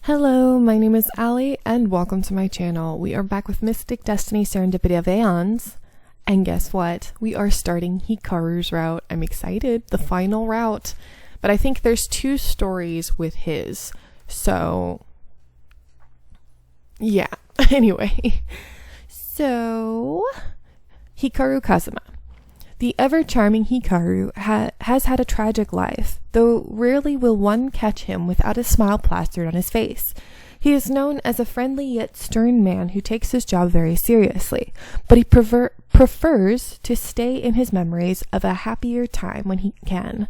Hello, my name is Allie, and welcome to my channel. We are back with Mystic Destiny Serendipity of Aeons, and guess what? We are starting Hikaru's route. I'm excited, the final route, but I think there's two stories with his, so yeah. Anyway, so Hikaru Kazuma. The ever-charming Hikaru has had a tragic life, though rarely will one catch him without a smile plastered on his face. He is known as a friendly yet stern man who takes his job very seriously, but he prefers to stay in his memories of a happier time when he can.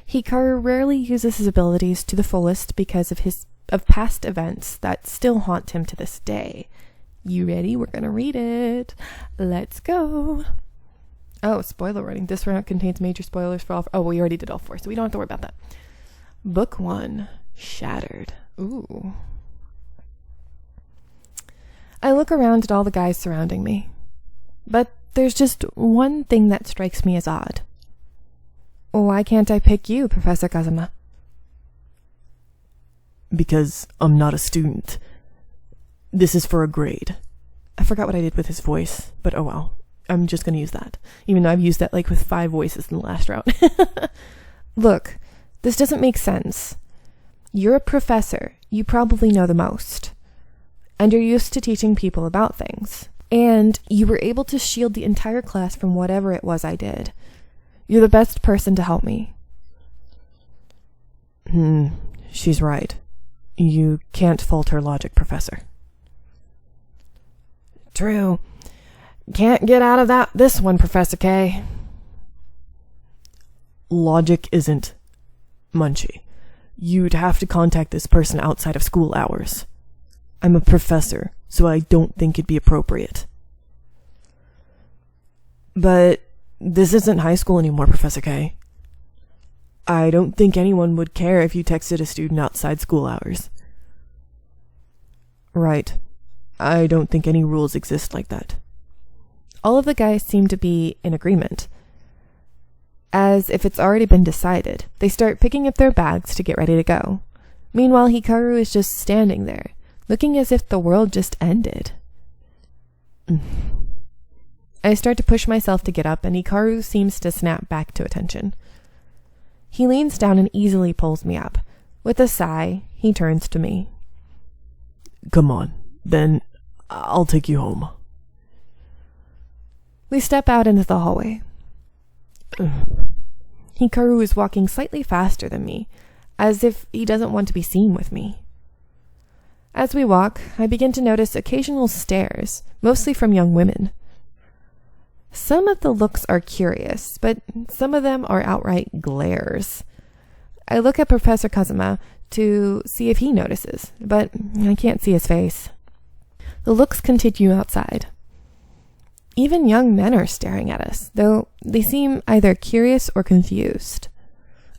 Hikaru rarely uses his abilities to the fullest because of past events that still haunt him to this day. You ready? We're gonna read it. Let's go. Oh, spoiler warning. This round contains major spoilers for all... Oh, we already did all four, so we don't have to worry about that. Book 1. Shattered. Ooh. I look around at all the guys surrounding me. But there's just one thing that strikes me as odd. Why can't I pick you, Professor Kazuma? Because I'm not a student. This is for a grade. I forgot what I did with his voice, but oh well. I'm just going to use that, even though I've used that like with 5 voices in the last round. Look, this doesn't make sense. You're a professor. You probably know the most. And you're used to teaching people about things. And you were able to shield the entire class from whatever it was I did. You're the best person to help me. She's right. You can't fault her logic, Professor. True. Can't get out of this one, Professor K. Logic isn't Munchie. You'd have to contact this person outside of school hours. I'm a professor, so I don't think it'd be appropriate. But this isn't high school anymore, Professor K. I don't think anyone would care if you texted a student outside school hours. Right. I don't think any rules exist like that. All of the guys seem to be in agreement. As if it's already been decided, they start picking up their bags to get ready to go. Meanwhile, Hikaru is just standing there, looking as if the world just ended. I start to push myself to get up, and Hikaru seems to snap back to attention. He leans down and easily pulls me up. With a sigh, he turns to me. Come on, then I'll take you home. We step out into the hallway. Hikaru is walking slightly faster than me, as if he doesn't want to be seen with me. As we walk, I begin to notice occasional stares, mostly from young women. Some of the looks are curious, but some of them are outright glares. I look at Professor Kazuma to see if he notices, but I can't see his face. The looks continue outside. Even young men are staring at us, though they seem either curious or confused.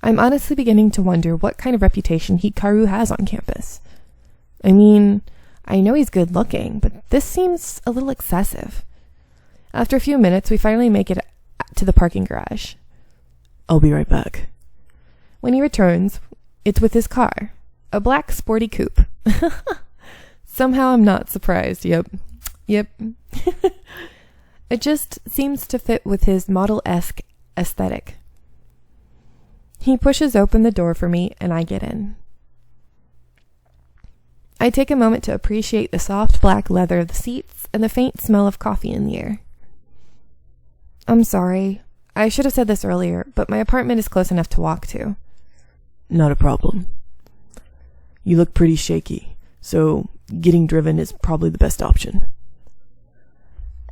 I'm honestly beginning to wonder what kind of reputation Hikaru has on campus. I mean, I know he's good looking, but this seems a little excessive. After a few minutes, we finally make it to the parking garage. I'll be right back. When he returns, it's with his car, a black sporty coupe. Somehow I'm not surprised. Yep. It just seems to fit with his model-esque aesthetic. He pushes open the door for me, and I get in. I take a moment to appreciate the soft black leather of the seats and the faint smell of coffee in the air. I'm sorry. I should have said this earlier, but my apartment is close enough to walk to. Not a problem. You look pretty shaky, so getting driven is probably the best option.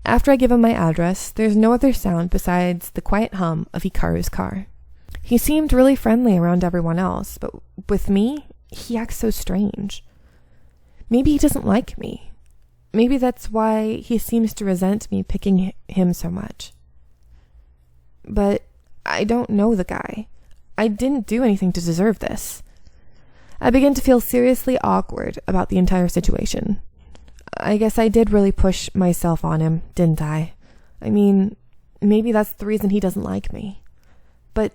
After I give him my address, there's no other sound besides the quiet hum of Hikaru's car. He seemed really friendly around everyone else, but with me, he acts so strange. Maybe he doesn't like me. Maybe that's why he seems to resent me picking him so much. But I don't know the guy. I didn't do anything to deserve this. I begin to feel seriously awkward about the entire situation. I guess I did really push myself on him, didn't I? I mean, maybe that's the reason he doesn't like me. But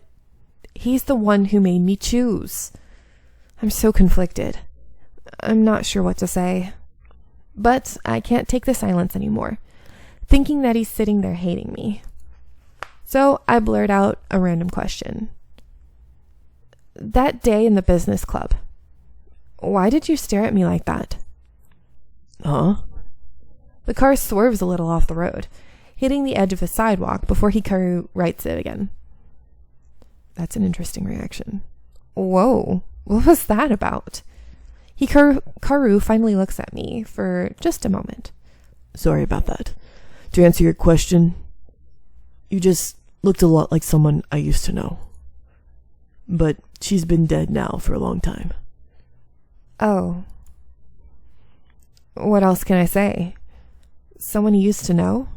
he's the one who made me choose. I'm so conflicted. I'm not sure what to say. But I can't take the silence anymore, thinking that he's sitting there hating me. So I blurt out a random question. That day in the business club, why did you stare at me like that? Huh? The car swerves a little off the road, hitting the edge of the sidewalk before Hikaru rights it again. That's an interesting reaction. Whoa, what was that about? Hikaru finally looks at me for just a moment. Sorry about that. To answer your question, you just looked a lot like someone I used to know. But she's been dead now for a long time. Oh. What else can I say? Someone you used to know?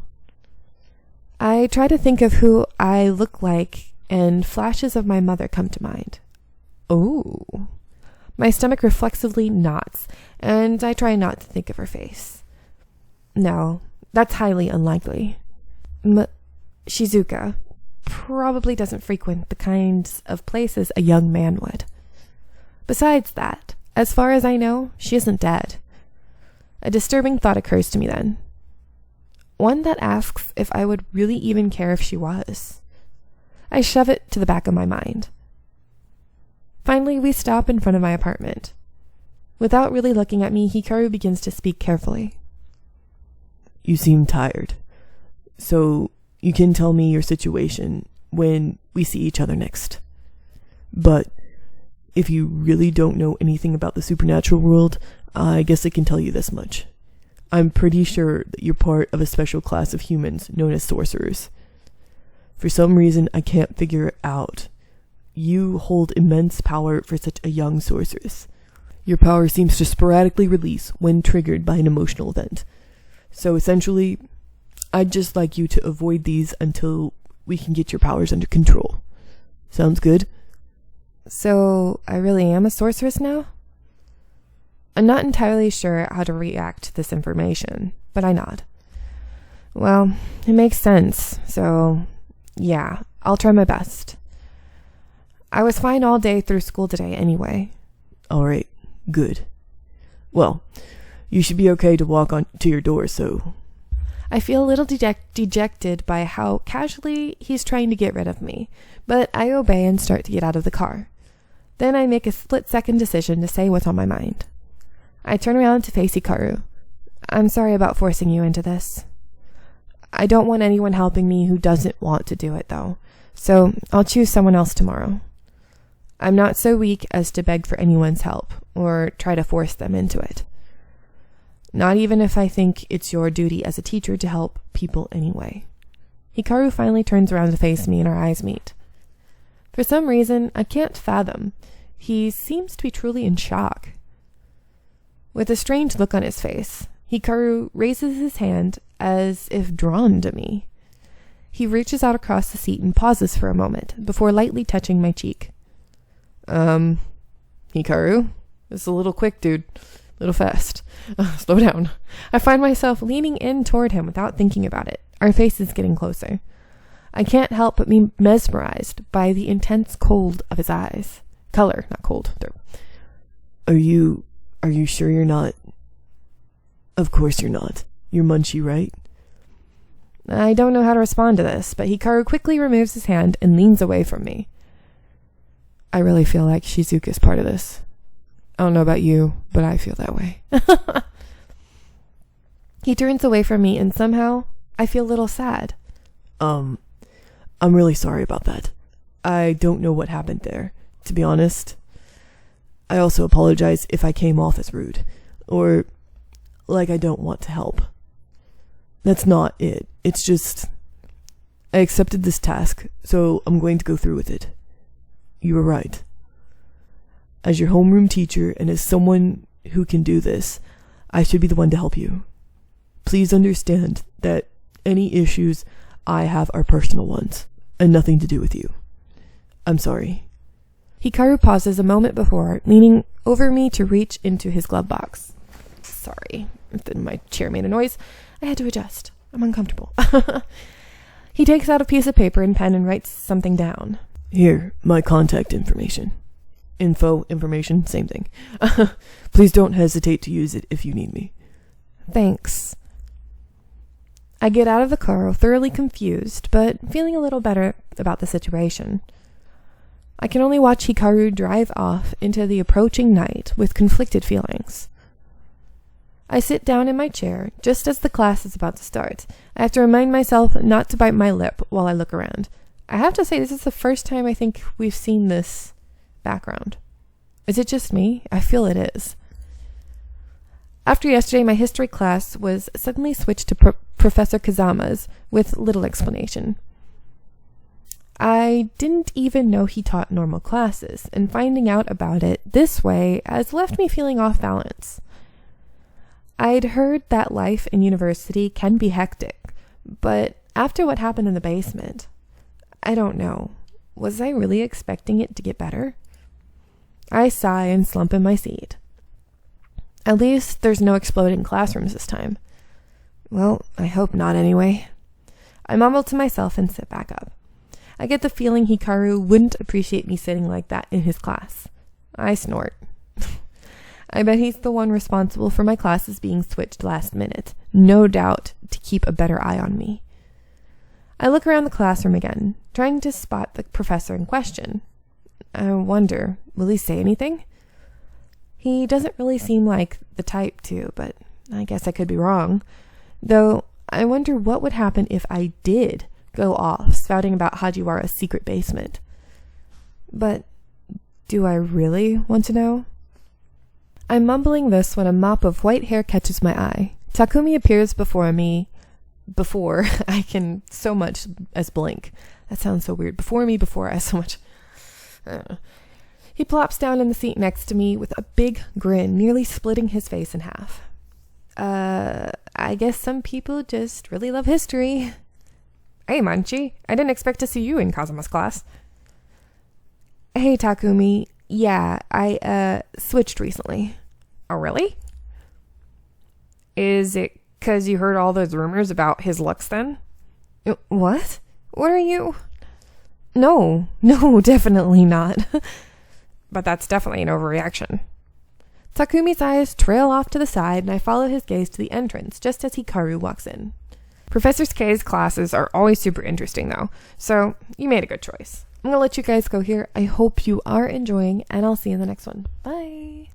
I try to think of who I look like, and flashes of my mother come to mind. Oh. My stomach reflexively knots, and I try not to think of her face. No, that's highly unlikely. Shizuka probably doesn't frequent the kinds of places a young man would. Besides that, as far as I know, she isn't dead. A disturbing thought occurs to me then. One that asks if I would really even care if she was. I shove it to the back of my mind. Finally, we stop in front of my apartment. Without really looking at me, Hikaru begins to speak carefully. You seem tired. So you can tell me your situation when we see each other next. But if you really don't know anything about the supernatural world, I guess I can tell you this much. I'm pretty sure that you're part of a special class of humans known as sorcerers. For some reason, I can't figure it out. You hold immense power for such a young sorceress. Your power seems to sporadically release when triggered by an emotional event. So essentially, I'd just like you to avoid these until we can get your powers under control. Sounds good? So, I really am a sorceress now? I'm not entirely sure how to react to this information, but I nod. Well, it makes sense, so yeah, I'll try my best. I was fine all day through school today anyway. Alright, good. Well, you should be okay to walk on to your door, so... I feel a little dejected by how casually he's trying to get rid of me, but I obey and start to get out of the car. Then I make a split-second decision to say what's on my mind. I turn around to face Hikaru. I'm sorry about forcing you into this. I don't want anyone helping me who doesn't want to do it, though, so I'll choose someone else tomorrow. I'm not so weak as to beg for anyone's help, or try to force them into it. Not even if I think it's your duty as a teacher to help people anyway. Hikaru finally turns around to face me and our eyes meet. For some reason, I can't fathom. He seems to be truly in shock. With a strange look on his face, Hikaru raises his hand as if drawn to me. He reaches out across the seat and pauses for a moment before lightly touching my cheek. Hikaru? It's a little quick, dude. A little fast. Slow down. I find myself leaning in toward him without thinking about it. Our faces getting closer. I can't help but be mesmerized by the intense cold of his eyes. Color, not cold. Are you sure you're not? Of course you're not. You're Munchie, right? I don't know how to respond to this, but Hikaru quickly removes his hand and leans away from me. I really feel like Shizuka's part of this. I don't know about you, but I feel that way. He turns away from me and somehow I feel a little sad. I'm really sorry about that. I don't know what happened there, to be honest. I also apologize if I came off as rude, or like I don't want to help. That's not it. It's just, I accepted this task, so I'm going to go through with it. You were right. As your homeroom teacher and as someone who can do this, I should be the one to help you. Please understand that any issues I have are personal ones, and nothing to do with you. I'm sorry. Hikaru pauses a moment before, leaning over me to reach into his glove box. Sorry, my chair made a noise. I had to adjust. I'm uncomfortable. He takes out a piece of paper and pen and writes something down. Here, my contact information. information, same thing. Please don't hesitate to use it if you need me. Thanks. I get out of the car thoroughly confused, but feeling a little better about the situation. I can only watch Hikaru drive off into the approaching night with conflicted feelings. I sit down in my chair just as the class is about to start. I have to remind myself not to bite my lip while I look around. I have to say, this is the first time I think we've seen this background. Is it just me? I feel it is. After yesterday, my history class was suddenly switched to Professor Kazama's with little explanation. I didn't even know he taught normal classes, and finding out about it this way has left me feeling off balance. I'd heard that life in university can be hectic, but after what happened in the basement, I don't know. Was I really expecting it to get better? I sigh and slump in my seat. At least there's no exploding classrooms this time. Well, I hope not anyway. I mumble to myself and sit back up. I get the feeling Hikaru wouldn't appreciate me sitting like that in his class. I snort. I bet he's the one responsible for my classes being switched last minute, no doubt to keep a better eye on me. I look around the classroom again, trying to spot the professor in question. I wonder, will he say anything? He doesn't really seem like the type to, but I guess I could be wrong. Though, I wonder what would happen if I did go off spouting about Hajiwara's secret basement. But do I really want to know? I'm mumbling this when a mop of white hair catches my eye. Takumi appears before me before I can so much as blink. That sounds so weird. Before I so much... He plops down in the seat next to me with a big grin, nearly splitting his face in half. I guess some people just really love history. Hey, Manchi. I didn't expect to see you in Kazuma's class. Hey, Takumi. Yeah, I switched recently. Oh, really? Is it 'cause you heard all those rumors about his looks then? What? What are you... No, definitely not. But that's definitely an overreaction. Takumi's eyes trail off to the side, and I follow his gaze to the entrance just as Hikaru walks in. Professor K's classes are always super interesting, though, so you made a good choice. I'm going to let you guys go here. I hope you are enjoying, and I'll see you in the next one. Bye!